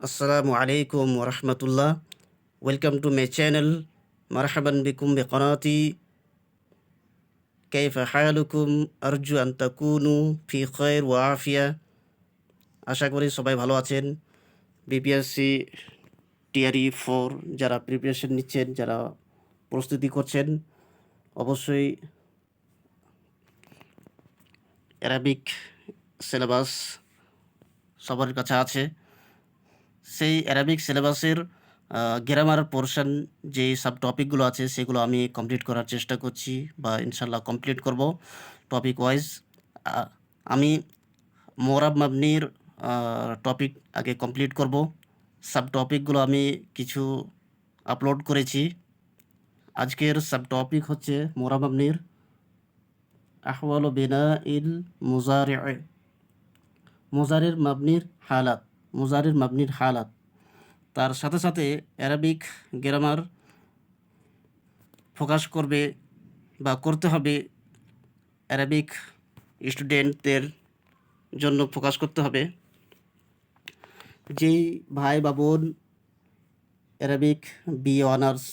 Assalamu alaikum wa rahmatullah. Welcome to my channel. Marhaban bikum bi qanati. Kayfa halukum? Arju an takunu fi khair wa afiya. আশা করি সবাই ভালো আছেন। BPSC TRE 4 যারা preparation নিচ্ছেন, যারা প্রস্তুতি করছেন, অবশ্যই অ্যারাবিক সিলেবাস সবার কাছে আছে। সেই অ্যারাবিক সিলেবাসের গ্রামার পোর্শন যে সাব টপিকগুলো আছে সেগুলো আমি কমপ্লিট করার চেষ্টা করছি বা ইনশাল্লাহ কমপ্লিট করব টপিক ওয়াইজ। আমি মোরাব মাবনির টপিক আগে কমপ্লিট করব। সাব টপিকগুলো আমি কিছু আপলোড করেছি। আজকের সাব টপিক হচ্ছে মোরাব মাবনির আহওয়াল বিনা ইল মুজারি, মুজারির মাবনির হালাত, মুজারির মাবনির হালাত। তার সাথে সাথে অ্যারাবিক গ্রামার ফোকাস করবে বা করতে হবে। অ্যারাবিক স্টুডেন্টদের জন্য ফোকাস করতে হবে। যেই ভাই বা বোন অ্যারাবিক বিএ অনার্স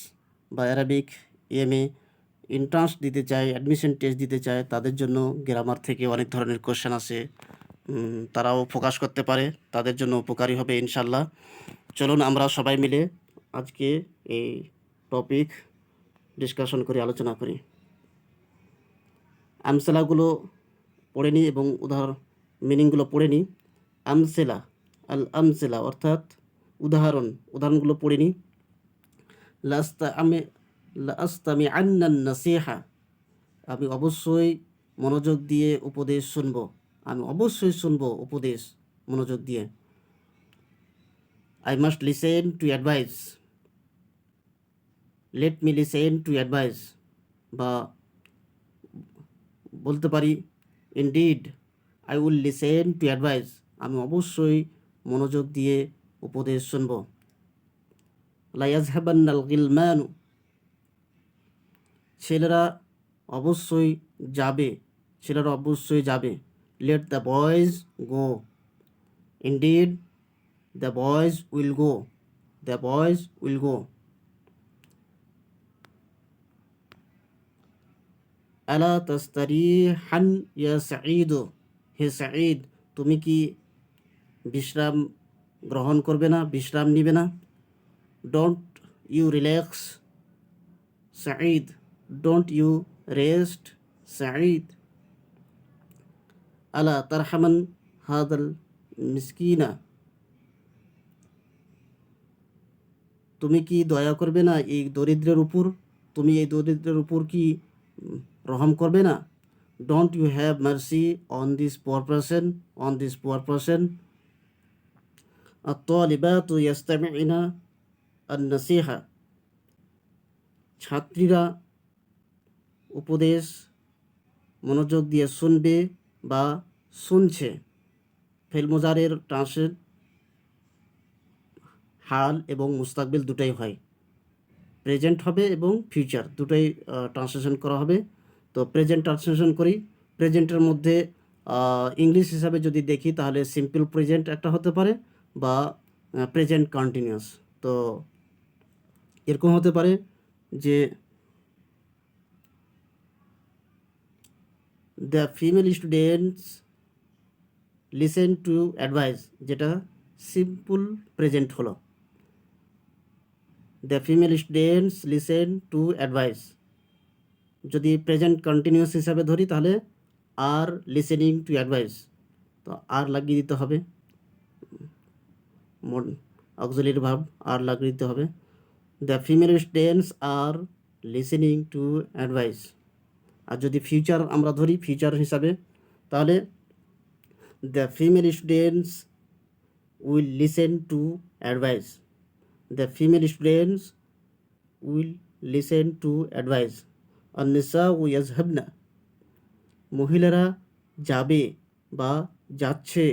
বা অ্যারাবিক এমএ এন্ট্রান্স দিতে চায়, অ্যাডমিশন টেস্ট দিতে চায়, তাদের জন্য গ্রামার থেকে অনেক ধরনের কোশ্চেন আছে, তারাও ফোকাস করতে পারে, তাদের জন্য উপকারী হবে ইনশাল্লাহ। চলুন আমরা সবাই মিলে আজকে এই টপিক ডিসকাশন করি, আলোচনা করি। আমসেলাগুলো পড়ে নিই এবং মিনিংগুলো পড়ে নিই। আমসেলা, আল আমসেলা অর্থাৎ উদাহরণগুলো পড়ে নিই। লাস্তামি আন্নান নাসিহা, আমি অবশ্যই মনোযোগ দিয়ে উপদেশ শুনব, আমি অবশ্যই শুনব উপদেশ মনোযোগ দিয়ে। I must listen to advice, let me listen to advice, বা বলতে পারি indeed I will listen to advice, আমি অবশ্যই মনোযোগ দিয়ে উপদেশ শুনব। লা ইয়াযহাবান্নাল গিলমানু, ছেলেরা অবশ্যই যাবে, ছেলেরা অবশ্যই যাবে। Let the boys go, indeed the boys will go, the boys will go. আলা তাস্তারিহান ইয়া সাঈদ, হে সাঈদ তুমি কি বিশ্রাম গ্রহণ করবে না, বিশ্রাম নিবে না? Don't you relax Saeed, don't you rest Saeed. আলা তারহামান হাদাল মিসকিনা, তুমি কি দয়া করবে না এই দরিদ্রের উপর, তুমি এই দরিদ্রের উপর কি রহম করবে না? Don't you have mercy on this poor person, on this poor person. আত-তালিবাতু ইয়াস্তামিউনা আন-নাসিহা, ছাত্রীরা উপদেশ মনোযোগ দিয়ে শুনবে বা শুনছে। ফেল মুজারের ট্রান্সলেট হাল এবং মুস্তাকবিল দুটাই হয়, প্রেজেন্ট হবে এবং ফিউচার দুটাই ট্রান্সলেশন করা হবে। তো প্রেজেন্ট ট্রান্সলেশন করি। প্রেজেন্টের মধ্যে ইংলিশ হিসাবে যদি দেখি তাহলে সিম্পল প্রেজেন্ট একটা হতে পারে বা প্রেজেন্ট কন্টিনিউয়াস। তো এরকম হতে পারে যে the female students listen to advice, যেটা সিম্পল প্রেজেন্ট হলো। The female students listen to advice. যদি প্রেজেন্ট কন্টিনিউয়াস হিসাবে ধরি তাহলে আর লিসেনিং টু অ্যাডভাইস, তো আর লাগিয়ে দিতে হবে, অক্সিলারি ভার্ব আর লাগিয়ে দিতে হবে। The female students are listening to advice. আর যদি ফিউচার আমরা ধরি ফিউচার হিসাবে তাহলে the female students will listen to advice, the female students will listen to advice. আন-নিসাউ ইয়াযহাবনা, মহিলারা যাবে বা যাচ্ছে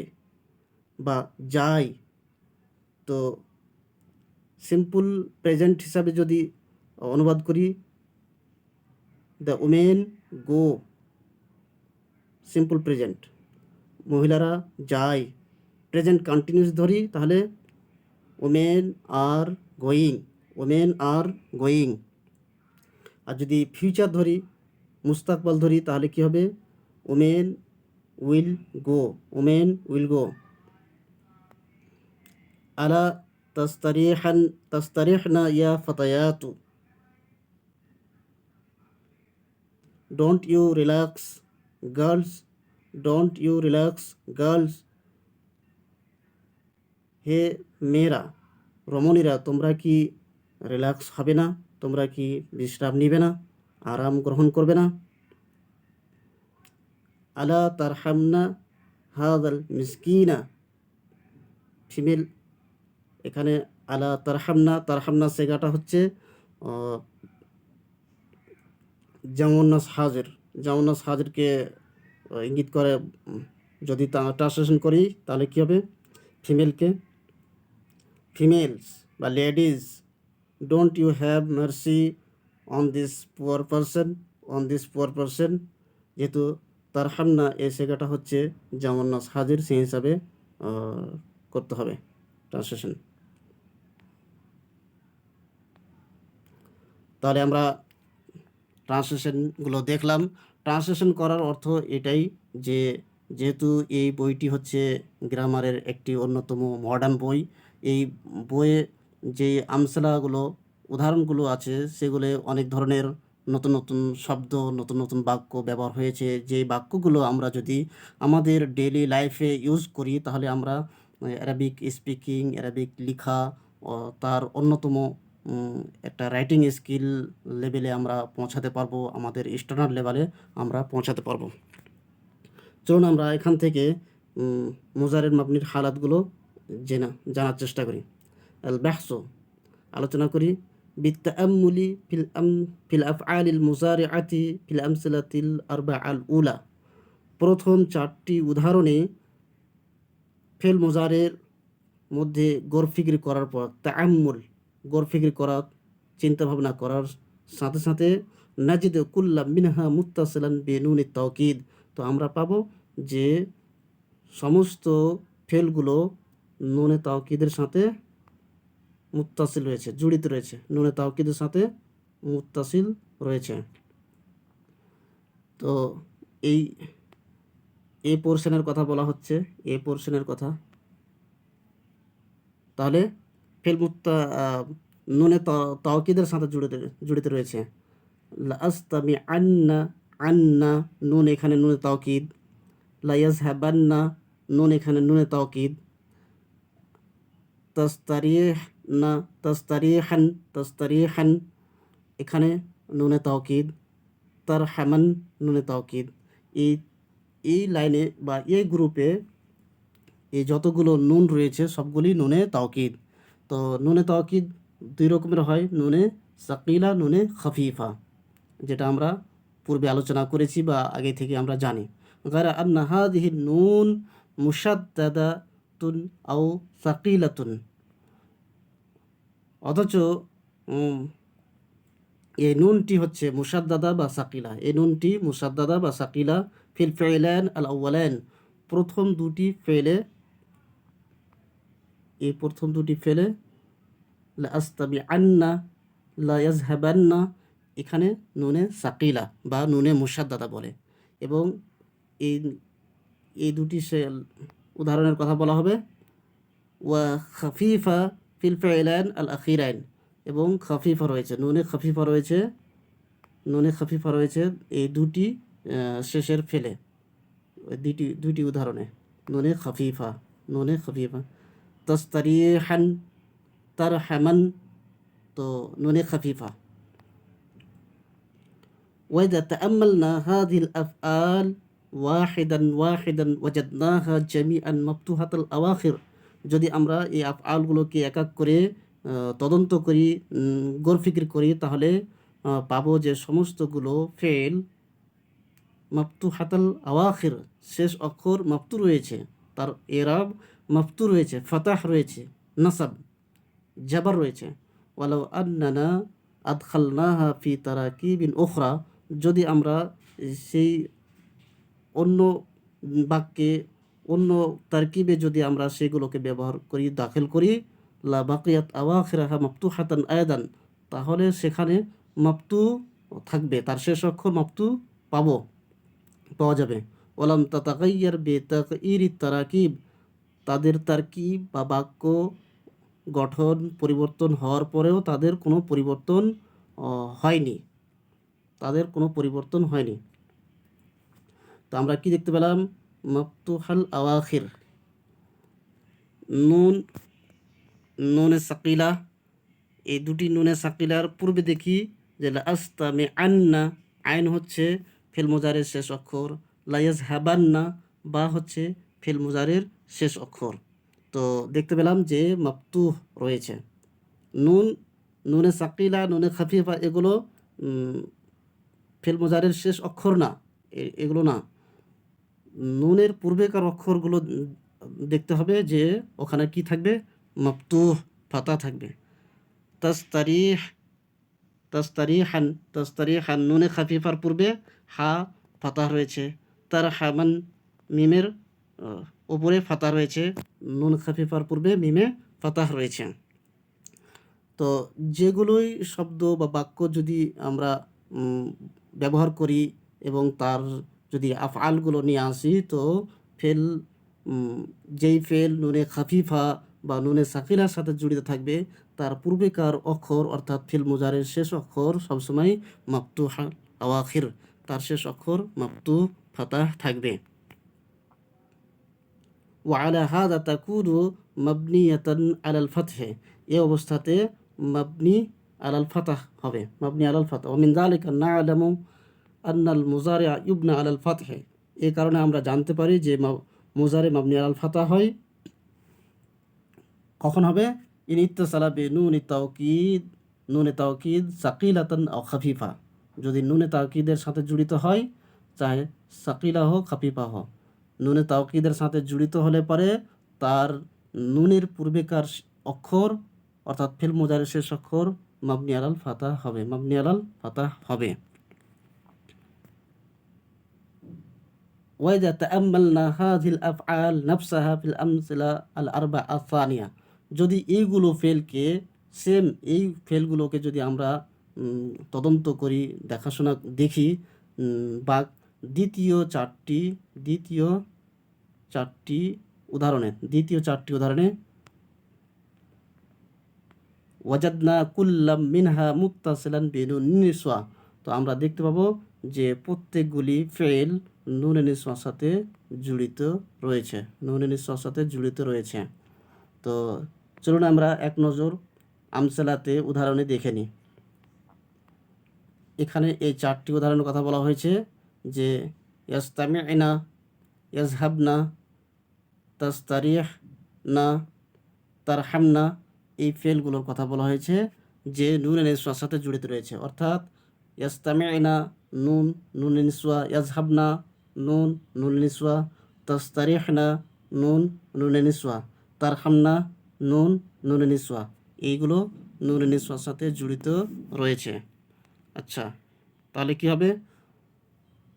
বা যায়। তো সিম্পল প্রেজেন্ট হিসাবে যদি অনুবাদ করি the women go, simple present, মহিলারা যায়। প্রেজেন্ট কন্টিনিউয়াস ধরি তাহলে women are going, women are going. আর যদি ফিউচার ধরি, মুস্তাকবাল ধরি, তাহলে কি হবে? Women will go, women will go. আলা তাস্তারিহনা ইয়া ফাতায়াতু, don't you relax girls, don't you relax girls. হে মেয়েরা, রমণীরা, তোমরা কি রিল্যাক্স হবে না? তোমরা কি বিশ্রাম নিবে না, আরাম গ্রহণ করবে না? আলা তারহামনা হাদাল মিসকিনা, ফিমেল। এখানে আলা তারহামনা, তারহামনা সেগাটা হচ্ছে জামুন্নাস হাজির, জামুন্নাস হাজিরকে ইঙ্গিত করে। যদি ট্রান্সলেশন করি তাহলে কী হবে? ফিমেলকে, ফিমেলস বা ladies, don't you have mercy on this poor person, on this poor person. যেহেতু তারহামনা এই সেগাটা হচ্ছে জামুন্নাস হাজির, সেই হিসাবে করতে হবে ট্রান্সলেশন। তাহলে আমরা ট্রান্সলেশনগুলো দেখলাম। ট্রান্সলেশন করার অর্থ এটাই যে, যেহেতু এই বইটি হচ্ছে গ্রামারের একটি অন্যতম মডার্ন বই, এই বইয়ে যে আমসলাগুলো, উদাহরণগুলো আছে, সেগুলো অনেক ধরনের নতুন নতুন শব্দ, নতুন নতুন বাক্য ব্যবহার হয়েছে। যে বাক্যগুলো আমরা যদি আমাদের ডেইলি লাইফে ইউজ করি, তাহলে আমরা অ্যারাবিক স্পিকিং, অ্যারাবিক লেখা, তার অন্যতম একটা রাইটিং স্কিল লেভেলে আমরা পৌঁছাতে পারবো, আমাদের স্ট্যান্ডার্ড লেভেলে আমরা পৌঁছাতে পারবো। চলুন আমরা এখান থেকে মুজারের মাবনির হালাতগুলো জানার চেষ্টা করি। আল বাহসু, আলোচনা করি। বিত্তাআম্মুলি ফিল আফআলিল মুজারিআতি ফিল আমসিলাতিল আরবাআল উলা, প্রথম 4টি উদাহরণে ফেল মুজারের মধ্যে গরফিক্রি করার পর, তাআম্মুল গরফিক্রি করা, চিন্তা ভাবনা করার সাথে সাথে, নাজিদ কুল্লা মিনহা মুত্তাসিলান বিনুনি তাওকিদ, তো আমরা পাবো যে সমস্ত ফেলগুলো নুনে তাওকিদের সাথে মুত্তাসিল রয়েছে, জড়িত রয়েছে, নুনে তাওকিদের সাথে মুত্তাসিল রয়েছে। তো এই এই পোর্শনের কথা বলা হচ্ছে, এই পোর্শনের কথা। তাহলে ফেল নুনে তাওকিদের সাথে জড়িত রয়েছে। লাস্তামি আন্না, আন্না নুন এখানে নুনে তাওকিদ, লায়াজহাবান্না নুন এখানে নুনে তাওকিদ, তাস্তারিহনা, তাস্তারিহান, তাস্তারিহান এখানে নুনে তাওকিদ, তারহামান নুনে তাওকিদ। এই এই লাইনে বা এই গ্রুপে এই যতগুলো নুন রয়েছে সবগুলি নুনে তাওকিদ। তো নুনে তাওকিদ 2 রকমের হয়, নুনে সাকিলা, নুনে খফিফা, যেটা আমরা পূর্বে আলোচনা করেছি বা আগে থেকে আমরা জানি। গায়রা আন্না হাযিহি নুন মুশাদ্দাদাতুন আও সাকিলাতুন, অথচ এই নুনটি হচ্ছে মুশাদ্দাদা বা সাকিলা, এই নুনটি মুশাদ্দাদা বা সাকিলা ফিল ফিলান আল আউয়ালান, প্রথম দুটি ফেলে, এই প্রথম দুটি ফেলে, লা আস্তাবি আন্না, লা ইয়াজহাবান্না এখানে নুনে সাকিলা বা নুনে মুশাদ্দাদা বলে। এবং এই এই দুটি উদাহরণের কথা বলা হবে। ওয়া খাফিফা ফিল ফাইলান আল আখিরাইন, এবং খাফিফা রয়েছে, নুনে খাফিফা রয়েছে, নুনে খাফিফা রয়েছে এই দুটি শেষের ফেলে, দুইটি উদাহরণে নুনে খাফিফা, নুনে খাফিফা। তাস্তারিহান, তারহামান, তো নুনে খাফিফা। وإذا تأملنا هذه الأفعال واحدا واحدا وجدناها جميعا مفتوحة الأواخر, যদি আমরা এই আফআলগুলোকে এক এক করে তদন্ত করি, গরফিক্র করি, তাহলে পাবো যে সমস্তগুলো ফেল মাফতুহাতাল আওয়াখির, শেষ অক্ষর মাফতু রয়েছে, তার এরাব মাফতু রয়েছে, ফাতাহ রয়েছে, নাসাব জাবার রয়েছে। ওয়ালাউ আন্নানা আদখালনাহা ফি তারাকিবিন উখরা, যদি আমরা সেই অন্য বাক্যে, অন্য তারকিবে যদি আমরা সেগুলোকে ব্যবহার করি, দাখিল করি, লা বাকিয়াত আওয়াখিরাহা মাফতুহাতান আয়াদান, তাহলে সেখানে মাফতু থাকবে, তার শেষ অক্ষর মাফতু পাওয়া যাবে। ওয়ালাম তাতাগাইয়ার বেতাগইরি তারাকিব, তাদের তারকিব বা বাক্য গঠন পরিবর্তন হওয়ার পরেও তাদের কোনো পরিবর্তন হয়নি, তো আমরা কি দেখতে পেলাম? মাফতুহাল আওয়াখির, নুন, নুনে সাকিলা, এই দুটি নুনে সাকিলার পূর্বে দেখি যে লা আস্তামি আন্না, আইন হচ্ছে ফেল মুজারের শেষ অক্ষর, লায়াজ হাবান্না, বা হচ্ছে ফেল মুজারের শেষ অক্ষর। তো দেখতে পেলাম যে মাফতুহ রয়েছে। নুন, নুনে সাকিলা, নুনে খাফিফা, এগুলো ফেল মুজারের শেষ অক্ষর না, এগুলো না। নুনের পূর্বেকার অক্ষরগুলো দেখতে হবে যে ওখানে কি থাকবে? মাফতুহ, ফাতা থাকবে। তাস্তারিহ, তাস্তারিহান, তাস্তারিহান, নুনে খাফিফার পূর্বে হা ফাতা রয়েছে। তার হামান, মিমের উপরে ফাতা রয়েছে, নুন খাফিফার পূর্বে মিমে ফাতা রয়েছে। তো যেগুলোই শব্দ বা বাক্য যদি আমরা ব্যবহার করি এবং তার যদি আফআলগুলো নিয়ে আসি, তো ফেল, যেই ফেল নুনে খাফিফা বা নুনে সাকিলার সাথে জড়িত থাকবে, তার পূর্বেকার অক্ষর অর্থাৎ ফেল মুজারের শেষ অক্ষর সবসময় মাফতুহ আওয়াখির, তার শেষ অক্ষর মাফতুহ ফাতাহ থাকবে। ওয়ালা হাদা তাকুনু মাবনিয়াতান আলাল ফাতহে, এই অবস্থাতে মাবনি আলাল ফাতাহ হবে, মাবনি আলাল ফাতাহ। ওয়া মিন যালিকা না'লামু আন্নাল মুজারি ইউবনা আলাল ফাতহে, এই কারণে আমরা জানতে পারি যে মুজারি মাবনি আলাল ফাতাহ হয় কখন হবে? ইন ইত্তাসালা বি নুনি তাওকিদ, নুনে তাওকিদ সাকিলাতান আও খাফিফা, যদি নুনে তাওকিদের সাথে জড়িত হয়, চাহে সাকিলা হোক খাফিফা হোক, নুনে তাওকিদের সাথে জড়িত হলে পরে তার নুনের পূর্বেকার অক্ষর অর্থাৎ ফেল মুজারের শেষ অক্ষর মাবনি আলাল ফাতাহ হবে, মাবনি আলাল ফাতাহ হবে। ওয়াইদা তাআম্মালনা হাযিল আফআল নাফসাহা ফিল আমসিলা আল আরবাআ সানিয়া, যদি এইগুলো ফেলকে, সেম এই ফেলগুলোকে যদি আমরা তদন্ত করি, দেখাশোনা দেখি, বা দ্বিতীয় চারটি উদাহরণে ওয়াজাদনা কুল্লাম মিনহা মুত্তাসিলান বিনুন নিসওয়া, তো আমরা দেখতে পাবো যে প্রত্যেকগুলি ফেল নুনে নিসওয়ার সাথে জড়িত রয়েছে, তো চলুন আমরা এক নজর আমসালাতে উদাহরণে দেখে নিই। এখানে এই চারটি উদাহরণের কথা বলা হয়েছে যে ইয়াস্তামি'না, ইয়াজহাবনা, তাস্তারিহনা, তারহামনা, এই ফেলগুলোর কথা বলা হয়েছে যে নুন নিসওয়ার সাথে জড়িত রয়েছে, অর্থাৎ ইয়াস্তামি'না নুন, নুন নিসওয়া, ইয়াজহাবনা নুন, নুন নিসওয়া, তাস্তারিহনা নুন, নুন নিসওয়া, তারহামনা নুন, নুন নিসওয়া, এইগুলো নুন নিসওয়ার সাথে জড়িত রয়েছে। আচ্ছা, তাহলে কি হবে?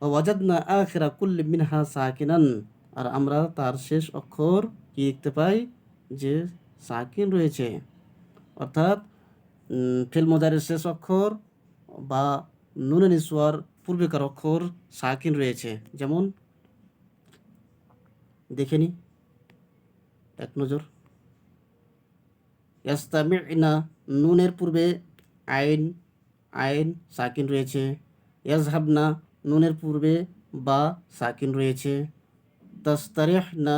ওয়াজাদনা আখিরা কুল্লি মিনহা সাকিনান, আর আমরা তার শেষ অক্ষর কি দেখতে পাই? যে সাকিন রয়েছে, অর্থাৎ ফেল মুজারের শেষ অক্ষর বা নুনে নিসওয়ার পূর্বেকার অক্ষর সাকিন রয়েছে। যেমন দেখে নি এক নজর, ইয়াস্তামি'না, নুনের পূর্বে আইন সাকিন রয়েছে। ইয়াজহাবনা, নুনের পূর্বে বা সাকিন রয়েছে। তাস্তারিহনা,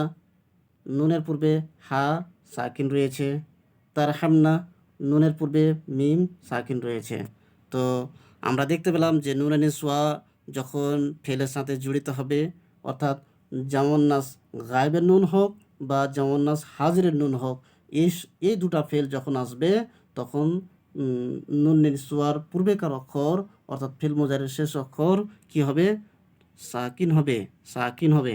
নুনের পূর্বে হা সাকিন রয়েছে। তারহামনা, নুনের পূর্বে মিম সাকিন রয়েছে। তো আমরা দেখতে পেলাম যে নুনে নিসওয়া যখন ফেলের সাথে জড়িত হবে, অর্থাৎ যেমন নাস গায়েবের নুন হোক বা যেমন নাস হাজিরের নুন হোক, এই দুটা ফেল যখন আসবে তখন নুন নিসওয়ার পূর্বেকার অক্ষর অর্থাৎ ফেল মুজারের শেষ অক্ষর কি হবে? সাকিন হবে।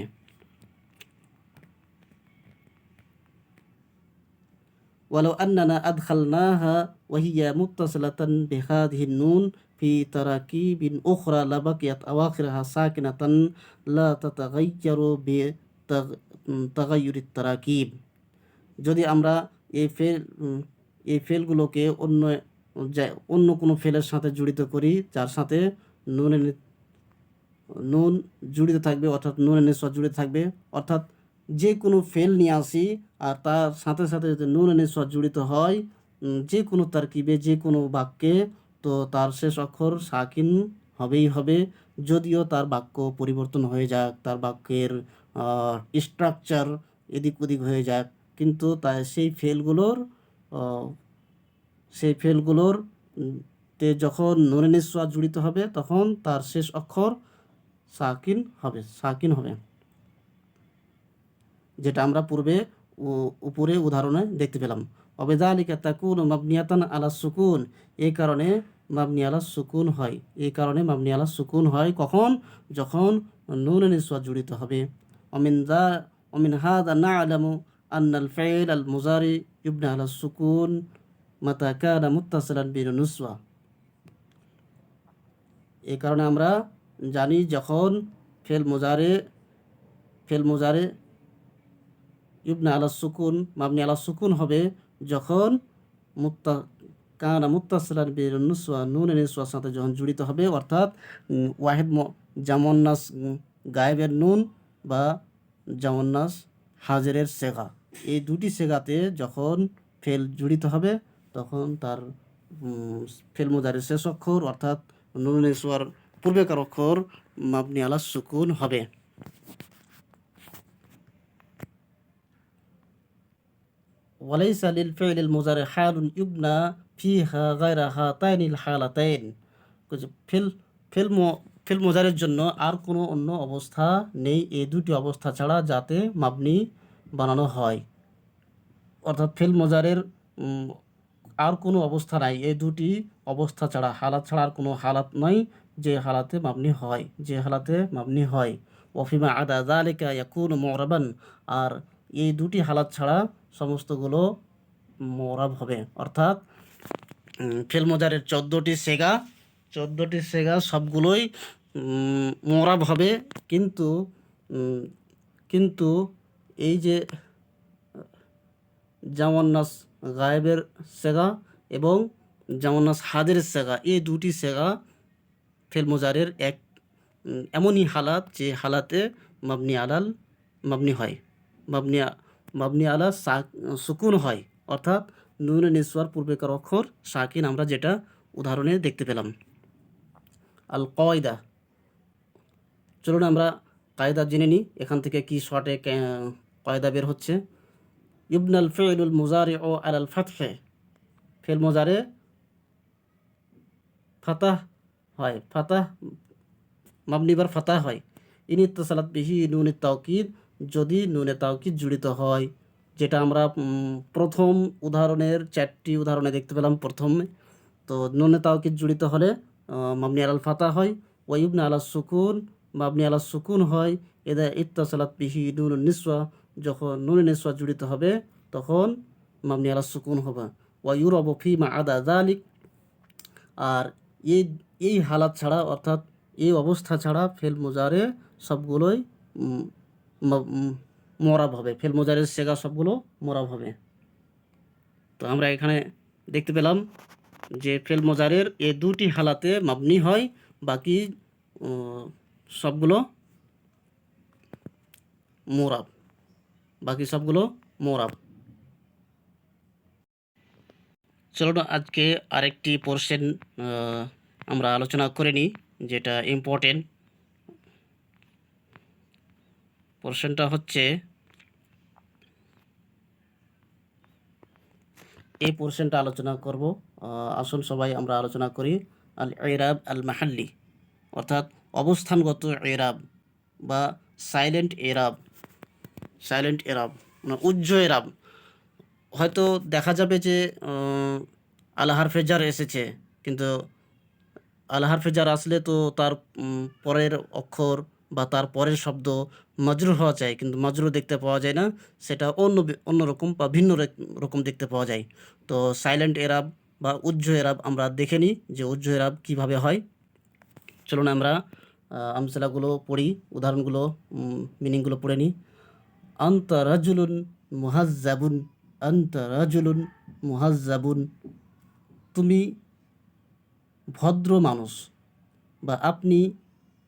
ওয়ালাউ আন্নানা আদখালনাহা ওয়া হিয়া মুত্তাসিলাতান বিহাদিহি নুন ফি তারাকিবিন উখরা লাবাকিয়াত আওয়াখিরহা সাকিনাতান লা তাতাগায়্যারু তাগায়্যুরিত তারাকিব, যদি আমরা এই ফেল এই ফেলগুলোকে অন্য কোনো ফেলের সাথে জড়িত করি যার সাথে নুন জড়িত থাকবে, অর্থাৎ নুনের নিঃশ্বাস জড়িত থাকবে। অর্থাৎ যে কোনো ফেল নিয়ে আসি আর তার সাথে সাথে যদি নুনের নিঃশ্বাস জড়িত হয় যে কোনো তারকিবে, যে কোনো বাক্যে, তো তার শেষ অক্ষর সাকিন হবেই হবে, যদিও তার বাক্য পরিবর্তন হয়ে যাক, তার বাক্যের স্ট্রাকচার এদিক ওদিক হয়ে যাক, কিন্তু তাই সেই ফেলগুলোর তে যখন নুনের নিঃশ্বাস জড়িত হবে তখন তার শেষ অক্ষর সাকিন হবে, যেটা আমরা পূর্বে উপরে উদাহরণে দেখতে পেলাম। অবেদালিকা তাকুন মাবনিয়াতান আলা সুকুন, এই কারণে মাবনি আলা সুকুন হয়। এই কারণে মাবনি আলা সুকুন হয় কখন? যখন নুনের নিঃশ্বাস জড়িত হবে। অমিন হাদা না'লামু আন্নাল ফাইল আল মুজারি ইবনা আলা সুকুন মাতা কানা মুত্তাসিলান বিন নুসওয়া। এই কারণে আমরা জানি যখন ফেল মুজারে ইবনা আলা সুকুন মাবনি আলা সুকুন হবে যখন কানা মুত্তাসিলান বিন নুসওয়া নুনের নিঃশ্বাসের সাথে যখন জড়িত হবে, অর্থাৎ ওয়াহিদ জামন্নাস গায়েবের নুন বা জামন্নাস হাজেরের সেগা, এই দুটি সেগাতে যখন ফেল জড়িত হবে তখন তার ফেল মুজারের শেষ অক্ষর অর্থাৎ নুনের নিঃশ্বাসের পূর্বেকার অক্ষর মাবনি আলা সুকুন হবে। ওয়ালাইসা লিল ফি'লিল মুজারি হালুন ইবনা ফিহা গায়রা হাতাইনিল হালাতাইন। ফিল ফিল ফিল মুজারির জন্য আর কোনো অন্য অবস্থা নেই এই দুটি অবস্থা ছাড়া যাতে মাবনি বানানো হয়। অর্থাৎ ফিল মুজারের আর কোনো অবস্থা নাই এই দুটি অবস্থা ছাড়া, হালাত ছাড়া আর কোনো হালাত নাই যে হালাতে মাবনি হয়। ওয়াফিমা আদা যালিকা ইয়াকুনু মু'রাবান, আর এই দুটি হালাত ছাড়া সমস্তগুলো মু'রাব হবে। অর্থাৎ ফিল মুজারের 14টি সেগা সবগুলোই মু'রাব হবে, কিন্তু এই যে জামান্নাস গায়েবের সেগা এবং জামান্নাস হাজেরের সেগা, এই দুটি সেগা ফিল মুজারের এমনই হালাত যে হালাতে মাবনি হয়, মাবনি আলা সুকুন হয়, অর্থাৎ নুনের নিঃশ্বাসের পূর্বেকার অক্ষর সাকিন, আমরা যেটা উদাহরণে দেখতে পেলাম। আল কায়দা, চলুন আমরা কায়দা জেনে নিই এখান থেকে কি শর্টে কায়দা বের হচ্ছে। ইবনাল ফি'লুল মুজারিউ আলাল ফাতহি, ফিল মুজারে ফাতাহ হয়, মাবনিবার ফাতাহ হয়। ইন ইত্তাসালাত বিহি নুন তাওকিদ, যদি নুনে তাওকিদ জড়িত হয়, যেটা আমরা প্রথম উদাহরণের 4টি উদাহরণে দেখতে পেলাম। প্রথমে তো নুনে তাওকিদ জড়িত হলে মাবনি আলাল ফাতাহ হয়। ওয়া ইবনা আলা সুকুন, মাবনি আলা সুকুন হয়। এদা ইত্তাসালাত বিহি নুনুন নিসওয়া, যখন নুনে নিসওয়া জড়িত হবে তখন মাবনি আলা সুকুন হবে। ওয়া ইউরাবু ফিমা আদা যালিক, আর এই হালাত ছাড়া অর্থাৎ এই অবস্থা ছাড়া ফেল মুজারে সবগুলোই মু'রাব হবে, ফেল মুজারের সেগা সবগুলো মু'রাব হবে। তো আমরা এখানে দেখতে পেলাম যে ফেল মুজারের এই দুটি হালাতে মাবনি হয়, বাকি সবগুলো মু'রাব। চলো আজকে আরেকটি পোর্শন আমরা আলোচনা করে নিই, যেটা ইম্পর্টেন্ট। পোর্শনটা হচ্ছে, এই পোর্শনটা আলোচনা করব। আসুন সবাই আমরা আলোচনা করি আল ইরাব আল মাহাল্লি, অর্থাৎ অবস্থানগত ইরাব বা সাইলেন্ট এরাব মানে উজ্জ এরাব। হয়তো দেখা যাবে যে আল হারফে জার এসেছে, কিন্তু আল হারফে জার আসলে তো তার পরের অক্ষর বা তার পরের শব্দ মাজরুর হওয়া চাই, কিন্তু মাজরুর দেখতে পাওয়া যায় না, সেটা অন্যরকম বা ভিন্ন রকম দেখতে পাওয়া যায়। তো সাইলেন্ট এরাব বা উজ্জ এরাব আমরা দেখে নিই যে উজ্জ এরাব কীভাবে হয়। চলুন আমরা আমসালাগুলো পড়ি, উদাহরণগুলো মিনিংগুলো পড়ে নিই। আনতা রাজুলুন মুহাজ্জাবুন, আনতা রাজুলুন মুহাজ্জাবুন, তুমি ভদ্র মানুষ বা আপনি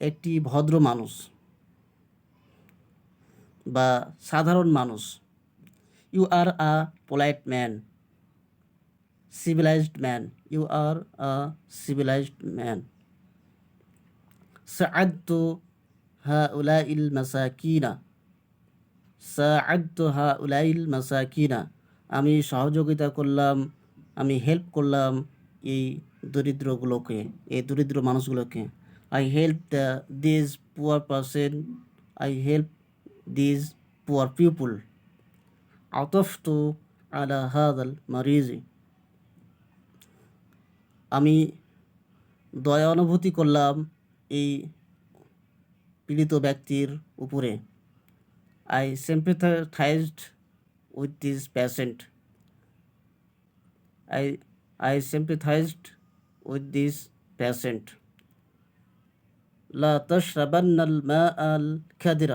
একটি ভদ্র মানুষ বা সাধারণ মানুষ। You are a polite man, civilized man. You are a civilized man. ساعدت هؤلاء المساكين. ساعدت هؤلاء المساكين. আমি সহযোগিতা করলাম, আমি হেল্প করলাম এই দরিদ্রগুলোকে, এই দরিদ্র মানুষগুলোকে। I helped this poor person. I helped these poor people. عطفت على هذا المريض. আমি দয়া অনুভূতি করলাম এই পীড়িত ব্যক্তির উপরে। I sympathized with this patient. I sympathized with this patient. لا تشربن الماء الكدر.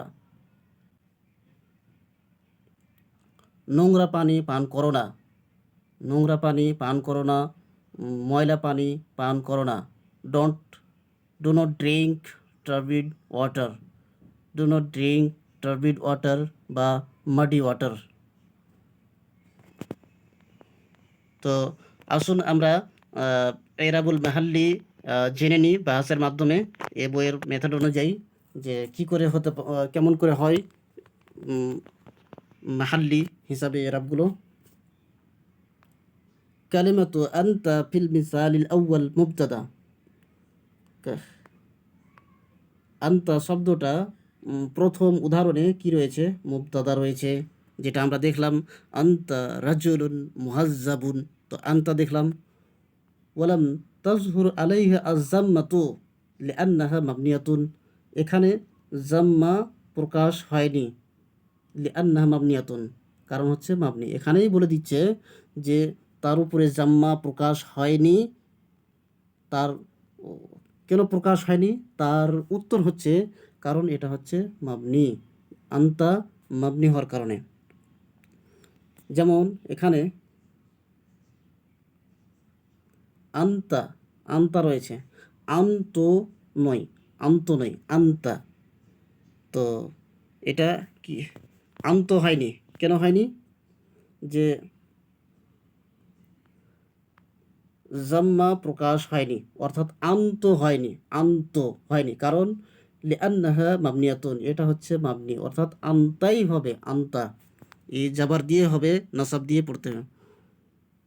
নোংরা পানি পান করো না, নোংরা পানি পান করো না, ময়লা পানি পান করো না। Do not drink turbid water. Do not drink turbid water বা মাডি ওয়াটার। তো আসুন আমরা এরাবুল মাহাল্লি জেনে নিই বাহাসের মাধ্যমে, এ বইয়ের মেথড অনুযায়ী যে কী করে কেমন করে হয় মাহাল্লি হিসাবে এরাবগুলো। কালিমাতু আনতা ফিল মিসালিল আউয়াল মুবতাদা। আনতা শব্দটা প্রথম উদাহরণে কি রয়েছে? মুবতাদা রয়েছে, যেটা আমরা দেখলাম আনতা রাজুলুন মুহাজ্জাবুন। তো আনতা দেখলাম। ওয়ালাম তাজহুর আলাইহা আজ-জাম্মাতু লিআন্নাহা মাবনিয়াতুন। এখানে জাম্মা প্রকাশ হয়নি, লিআন্নাহা মাবনিয়াতুন, কারণ হচ্ছে মাবনি। এখানেই বলে দিচ্ছে যে তার উপরে জাম্মা প্রকাশ হয়নি। তার কেন প্রকাশ হয়নি? তার উত্তর হচ্ছে কারণ এটা হচ্ছে মাবনি, আনতা মাবনি হওয়ার কারণে। যেমন এখানে আনতা, আনতা রয়েছে, আন্ত নয়, আন্ত নয়, আনতা। তো এটা কি আন্ত হয়নি? কেন হয়নি? যে জাম্মা প্রকাশ হয়নি, অর্থাৎ আন্ত হয়নি, আন্ত হয়নি, কারণ লিআন্নাহা মাবনিয়াতুন, এটা হচ্ছে মাবনি, অর্থাৎ আনতাই হবে, আনতা। এই জাবার দিয়ে হবে, নাসাব দিয়ে পড়তে হবে।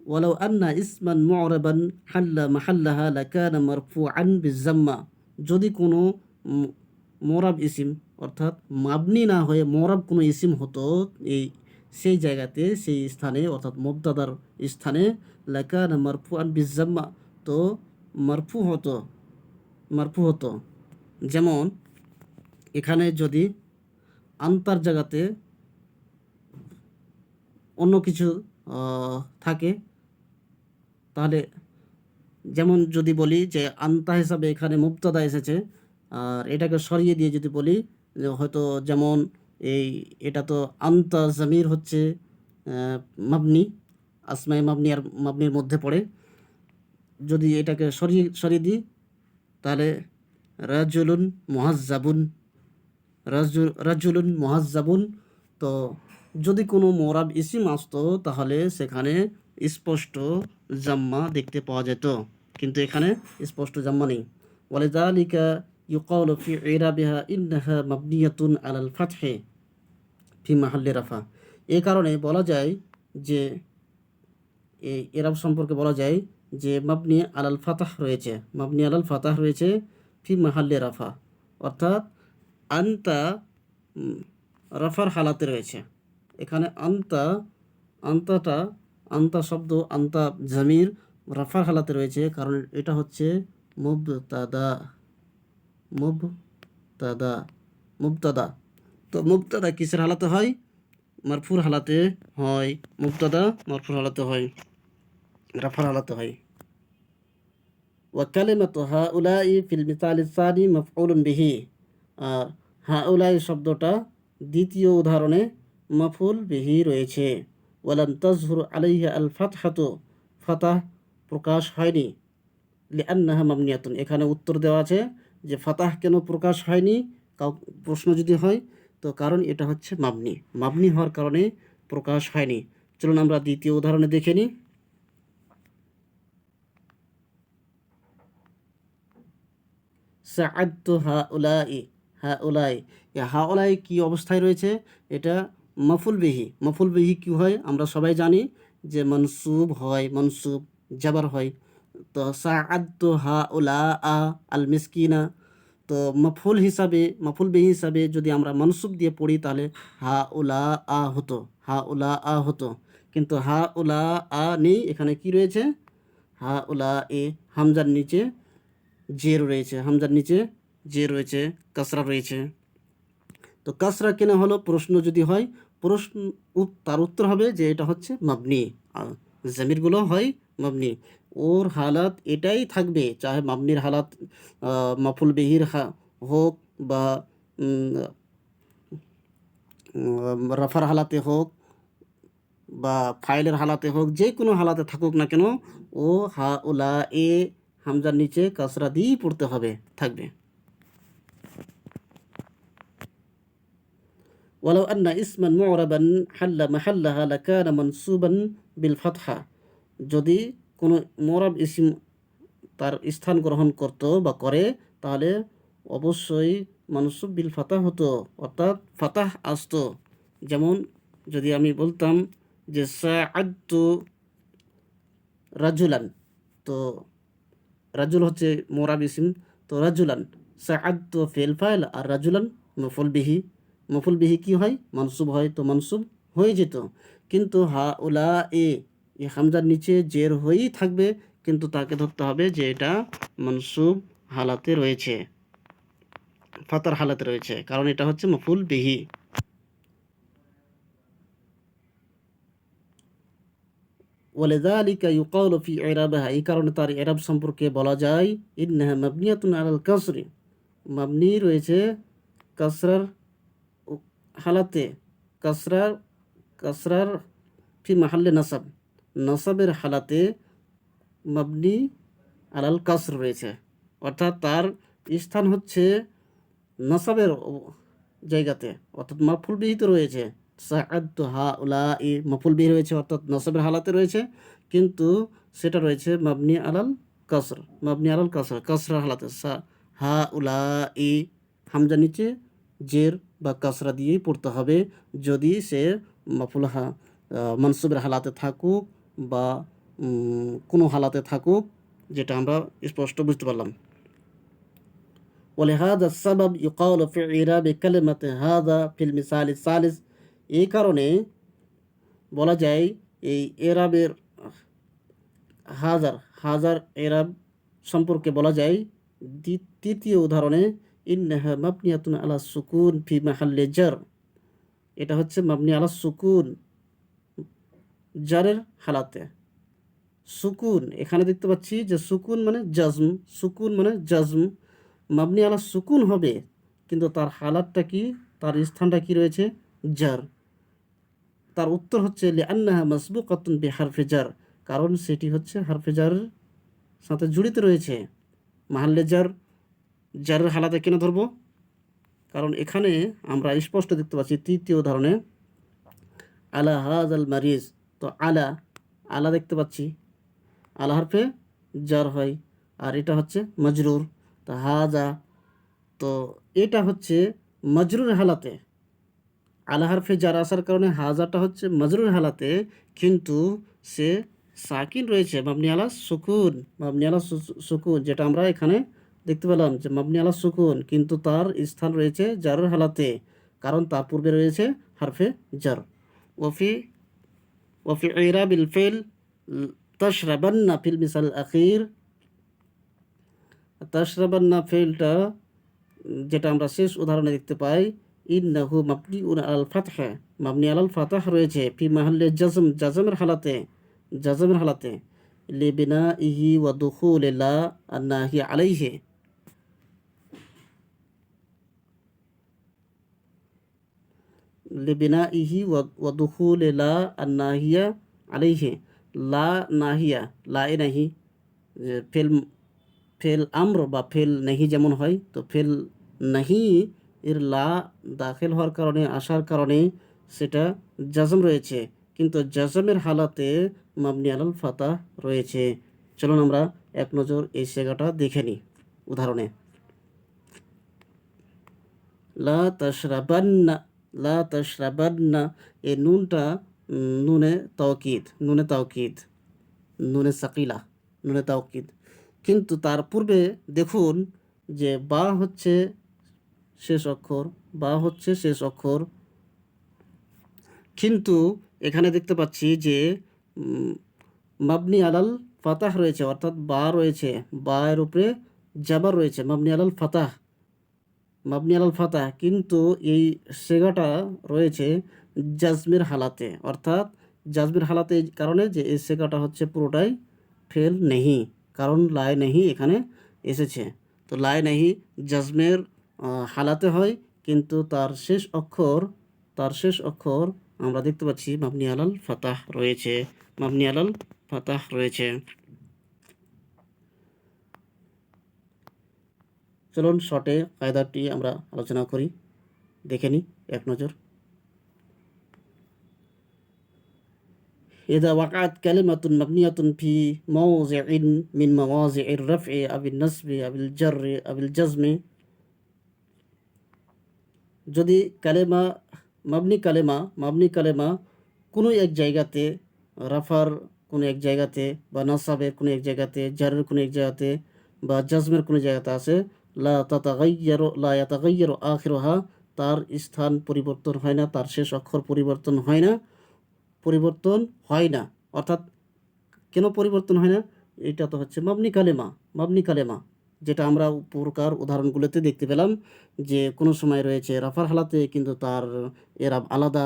ওয়ালাউ আন্না ইসমান মু'রাবান হাল্লা মাহাল্লাহা লাকানা মারফুআন বিজাম্মা। যদি কোনো মোরাব ইসিম, অর্থাৎ মাবনি না হয়ে মোরাব কোনো ইসিম হতো এই সেই জায়গাতে, সেই স্থানে, অর্থাৎ মুবতাদার স্থানে, লাকানা মারফুআন বিজাম্মা, তো মারফু হতো, মারফু হতো। যেমন এখানে যদি আন্তার জায়গাতে অন্য কিছু থাকে, তাহলে যেমন যদি বলি যে আন্তা হিসাবে এখানে মুবতাদা এসেছে, আর এটাকে সরিয়ে দিয়ে যদি বলি যে হয়তো, যেমন এটা তো আন্তা জামির হচ্ছে মাবনি, আসমায়ে মাবনি আর মাবনির মধ্যে পড়ে। যদি এটাকে সরিয়ে দিই তাহলে রাজুলুন মুহাজ্জাবুন, রাজুলুন মুহাজ্জাবুন। তো যদি কোনো মোরাব ইসিম আসতো তাহলে সেখানে স্পষ্ট জাম্মা দেখতে পাওয়া যেত, কিন্তু এখানে স্পষ্ট জাম্মা নেই। ওয়ালিযালিকা ইউকালু ফি ইরাবিহা ইন্নাহা মাবনিয়াতুন আলাল ফাতহি ফি মাহাল্লি রাফা। এই কারণে বলা যায় যে এই এরাব সম্পর্কে বলা যায় যে মাবনি আলাল ফাতাহ রয়েছে, মাবনি আলাল ফাতাহ রয়েছে ফি মাহাল্লি রাফা, অর্থাৎ আনতা রাফার হালাতে রয়েছে। এখানে আনতা, আনতা শব্দ, আনতা জামির রাফার হালাতে রয়েছে, কারণ এটা হচ্ছে মুবতাদা, মুবতাদা, মুবতাদা। তো মুবতাদা কিসের হালাতে হয়? মারফুর হালাতে হয়। মুবতাদা মারফুর হালাতে হয়, রাফার হালাতে হয়। ওয়া কালিমাতু হাউলাই ফিল মিসালিস সানি মাফউলুন বিহি। আর হাউলাই শব্দটা দ্বিতীয় উদাহরণে মাফউল বিহি রয়েছে। ওয়ালাম তাজহুর আলাইহা আল ফাতহাতু, ফাতাহ প্রকাশ হয়নি, লিআন্নাহা মাবনিয়াতুন। এখানে উত্তর দেওয়া আছে যে ফাতাহ কেন প্রকাশ হয়নি, প্রশ্ন যদি হয় তো কারণ এটা হচ্ছে মাবনি, মাবনি হওয়ার কারণে প্রকাশ হয়নি। চলুন আমরা দ্বিতীয় উদাহরণে দেখে নিই। সাআদতু হাউলাই, হাউলাই, হাউলাই কি অবস্থায় রয়েছে? এটা মফুল বিহি। মফুল বিহি কি হয় আমরা সবাই জানি যে মনসুব হয়, মনসুব জাবার হয়। তো সাআদতু হাউলা আ আল মিসকিনা, তো মফুল হিসাবে, মফুল বিহি হিসাবে যদি আমরা মনসুব দিয়ে পড়ি তাহলে হাউলা আ হতো, হাউলা আ হতো। কিন্তু হাউলা আ নেই, এখানে কি রয়েছে? হাউলা এ, হামজার নিচে জের রয়েছে, হামজার নিচে জের রয়েছে, কাসরা রয়েছে। তো কাসরা কেন হলো প্রশ্ন যদি হয়, প্রশ্ন তার উত্তর হবে যে এটা হচ্ছে মাবনি, আর জামিরগুলো হয় মাবনি। ওর হালাত এটাই থাকবে, চাহে মাবনির হালাত মাফুল বিহির হোক বা রাফার হালাতে হোক বা ফাইলের হালাতে হোক, যে কোনো হালাতে থাকুক না কেন, ও হা উলা এ হামজার নিচে কাসরা দিয়েই পড়তে হবে, থাকবে। ওয়ালাউ আন্না ইসমান মু'রাবান হাল্লা মাহাল্লাহা লাকানা মানসুবান বিল ফাতহা, যদি কোনো মু'রাব ইসম তার স্থান গ্রহণ করত বা করে তাহলে অবশ্যই মানসুব বিল ফাতাহ হতো, অর্থাৎ ফাতাহ আসতো। যেমন যদি আমি বলতাম যে সাআদতু রাজুলান, তো রাজুল হচ্ছে মু'রাব ইসম, তো রাজুলান, সাআদতু ফিল ফাইল, আর রাজুলান মফুল বিহি। মফুল বিহি কি হয়? মানসুব হয়, তো মানসুব হয়ে যেত। কিন্তু হাউলা এ, এই হামজার নিচে জের হয়েই থাকবে, কিন্তু তাকে ধরতে হবে যে এটা মানসুব হালাতে রয়েছে, ফাতার হালাতে রয়েছে, কারণ এটা হচ্ছে মফুল বিহি। ওয়ালিযালিকা ইউকালু ফি ইরাবিহা, এই কারণে তার ইরাব সম্পর্কে বলা যায় ইন্নাহা মাবনিয়াতুন আলাল কাসরি, মাবনি রয়েছে কাসরার হালাতে, কাসরার, কাসরার ফি মাহাল্লে নাসাব, নাসাবের হালাতে মাবনি আলাল কাসর রয়েছে, অর্থাৎ তার স্থান হচ্ছে নাসাবের জায়গাতে, অর্থাৎ মাফুল বিহিত রয়েছে। সাআদতু হাউলাই মাফুল বিহি রয়েছে, অর্থাৎ নাসাবের হালাতে রয়েছে, কিন্তু সেটা রয়েছে মাবনি আলাল কাসর, মাবনি আলাল কাসর, কাসরা হালাতে। হাউলাই হামজা নিচে জের বা কাসরা দিয়েই পড়তে হবে, যদি সে মাফুল মনসুবের হালাতে থাকুক বা কোনো হালাতে থাকুক, যেটা আমরা স্পষ্ট বুঝতে পারলাম। ولهذا السبب يقال في إعراب كلمة هذا في المثال الثالث, এই কারণে বলা যায় এই এরাবের হাজার, হাজার এরাব সম্পর্কে বলা যায় তৃতীয় উদাহরণে ইন্নাহা মাবনিয়াতুন আলা সুকুন ফি মাহাল্লি জার, এটা হচ্ছে মাবনি আলা সুকুন, জারের হালাতে। সুকুন এখানে দেখতে পাচ্ছি যে সুকুন মানে জাজম, সুকুন মানে জাজম, মাবনি আলা সুকুন হবে, কিন্তু তার হালাতটা কি, তার স্থানটা কি রয়েছে? জার। তার উত্তর হচ্ছে লিআন্নাহা মাসবুকাতুন বিহারফি জার, কারণ সেটি হচ্ছে হারফে জারের সাথে জড়িত রয়েছে। মাহাল্লে জার, জারের হালাতে কেন ধরবো? কারণ এখানে আমরা স্পষ্ট দেখতে পাচ্ছি তৃতীয় উদাহরণে আলা হাজাল মারিজ, তো আলা, আলা দেখতে পাচ্ছি, আলা হারফে জার হয়, আর এটা হচ্ছে মজরুর, তো হাজা, তো এটা হচ্ছে মজরুর হালাতে, আলা হারফে জার আসার কারণে হাজাটা হচ্ছে মজরুর হালাতে, কিন্তু সে সাকিন রয়েছে মাবনি আলা সুকুন, মাবনি আলা সুকুন, যেটা আমরা এখানে দেখতে পেলাম যে মাবনি আলা সুকুন, কিন্তু তার স্থান রয়েছে জারের হালাতে, কারণ তার পূর্বে রয়েছে হারফে জার। ওফি ওফি ইরাবিল ফিল তাশরাবান্না ফিল মিসাল আখির, তাশরাবান্না ফিলটা যেটা আমরা শেষ উদাহরণে দেখতে পাই ইন্নাহু মাবনিউন আলাল ফাতহ, মাবনি আলাল ফাতাহ রয়েছে ফি মাহাল্লে জাজম, জাজমের হালাতে, জাজমের হালাতে, লিবিনাইহি ওয়া দুখুলিলা আন্নাহি আলাইহি। লিবিনাইহি ওয়া দুখুলি লা আন-নাহিয়া আলাইহি। লা নাহিয়া, লা এ নাহি, যে ফেল আমর বা ফেল নাহি যেমন হয়, তো ফেল নাহি এর লা দাখিল হওয়ার কারণে, আসার কারণে সেটা জাজম রয়েছে, কিন্তু জাজমের হালাতে মাবনি আলাল ফাতাহ রয়েছে। চলুন আমরা এক নজর এই সেগাটা দেখে নিই উদাহরণে। লা তাশরাবান্না, লা তাশরাবান্না, এই নুনটা নুনে তাওকিদ, নুনে তাওকিদ, নুনে সাকিলা, নুনে তাওকিদ। কিন্তু তার পূর্বে দেখুন যে বা হচ্ছে শেষ অক্ষর, বা হচ্ছে শেষ অক্ষর, কিন্তু এখানে দেখতে পাচ্ছি যে মাবনি আলাল ফাতাহ রয়েছে, অর্থাৎ বা রয়েছে, বা এর উপরে জাবার রয়েছে, মাবনি আলাল ফাতাহ, মাবনি আলাল ফাতাহ, কিন্তু এই সেগাটা রয়েছে জাজমের হালাতে, অর্থাৎ জাজমের হালাতে এই কারণে যে এই সেগাটা হচ্ছে পুরোটাই ফেল নেহি, কারণ লাই নেহি এখানে এসেছে। তো লাই নেহি জাজমের হালাতে হয়, কিন্তু তার শেষ অক্ষর আমরা দেখতে পাচ্ছি মাবনি আলাল ফাতাহ রয়েছে, মাবনি আলাল ফাতাহ রয়েছে। চলুন শর্টে কায়দাটি আমরা আলোচনা করি, দেখে নিই এক নজর। إذا وقعت كلمة مبنية في موضع من مواضع الرفع أو النصب أو الجر أو الجزم, যদি মাবনি কালেমা কোনো এক জায়গাতে, রাফার কোনো এক জায়গাতে, বা নাসাবের কোনো এক জায়গাতে, জারের কোনো এক জায়গাতে, বা জাজমের কোনো জায়গাতে আছে, লা ইয়াতাগাইয়ারু আখিরুহা, তার স্থান পরিবর্তন হয় না, তার শেষ অক্ষর পরিবর্তন হয় না, অর্থাৎ কেন পরিবর্তন হয় না? এটা তো হচ্ছে মাবনি কালেমা, যেটা আমরা উপরকার উদাহরণগুলোতে দেখতে পেলাম যে কোনো সময় রয়েছে রাফার হালাতে কিন্তু তার এরাব আলাদা,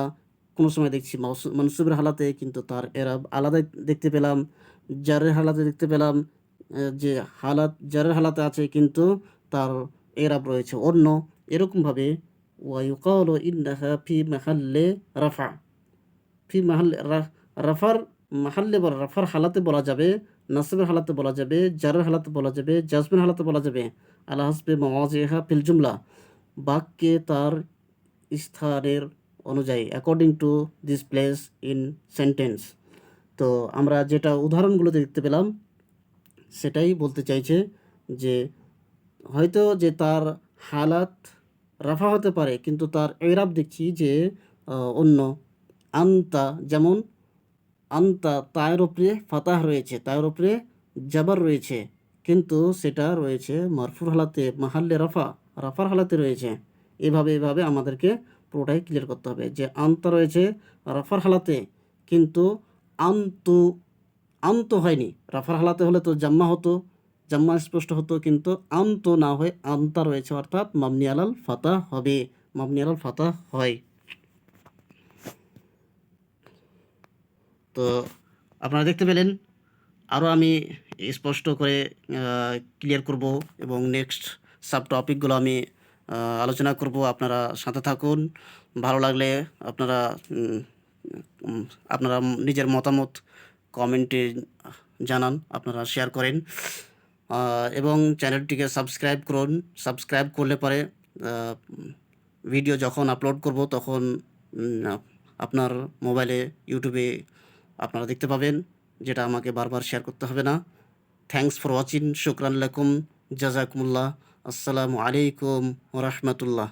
কোনো সময় দেখছি মনসুবের হালাতে কিন্তু তার এরাব আলাদাই দেখতে পেলাম, জারের হালাতে দেখতে পেলাম যে জারের হালাতে আছে কিন্তু তার এরাব রয়েছে অন্য। এরকমভাবে ওয়া ইউকালু ইন্নাহা ফি মাহাল্লে রাফা, ফি মাহাল্লে রাফার মাহাল্লে বা রাফার হালাতে বলা যাবে, নাসবের হালাতে বলা যাবে, জারের হালাতে বলা যাবে, জাজমের হালাতে বলা যাবে, আলা হাসবে মাওয়াজিহা ফিল জুমলা, বাক্যে তার স্থানের অনুযায়ী, according to this place in sentence. তো আমরা যেটা উদাহরণগুলোতে দেখতে পেলাম সেটাই বলতে চাইছে যে হয়তো যে তার হালাত রাফা হতে পারে কিন্তু তার এরাব দেখছি যে অন্য। আন্তা, যেমন আন্তা, তায়ের উপরে ফাতাহ রয়েছে, তায়ের উপরে জাবার রয়েছে, কিন্তু সেটা রয়েছে মারফুর হালাতে, মাহাল্লে রাফার হালাতে রয়েছে। এভাবে আমাদেরকে পুরোটাই ক্লিয়ার করতে হবে যে আন্তা রয়েছে রাফার হালাতে, কিন্তু আন্তু আন্ত হয়নি, রাফার হালাতে হলে তো জাম্মা হতো, জাম্মা স্পষ্ট হতো, কিন্তু আন্ত না হয়ে আন্তা রয়েছে, অর্থাৎ মাবনি আলাল ফাতাহ হবে, মাবনি আলাল ফাতাহ হয়। তো আপনারা দেখতে পেলেন, আরও আমি স্পষ্ট করে ক্লিয়ার করব এবং নেক্সট সাব টপিকগুলো আমি আলোচনা করব। আপনারা সাথে থাকুন। ভালো লাগলে আপনারা আপনারা নিজের মতামত কমেন্টে জানান, আপনারা শেয়ার করেন এবং চ্যানেলটিকে সাবস্ক্রাইব করুন। সাবস্ক্রাইব করলে পরে ভিডিও যখন আপলোড করব তখন আপনার মোবাইলে, ইউটিউবে আপনারা দেখতে পাবেন, যেটা আমাকে বারবার শেয়ার করতে হবে না। থ্যাংকস ফর ওয়াচিং, শুকরান লাকুম, জাজাকুমুল্লাহ, আসসালামু আলাইকুম ওয়া রাহমাতুল্লাহ।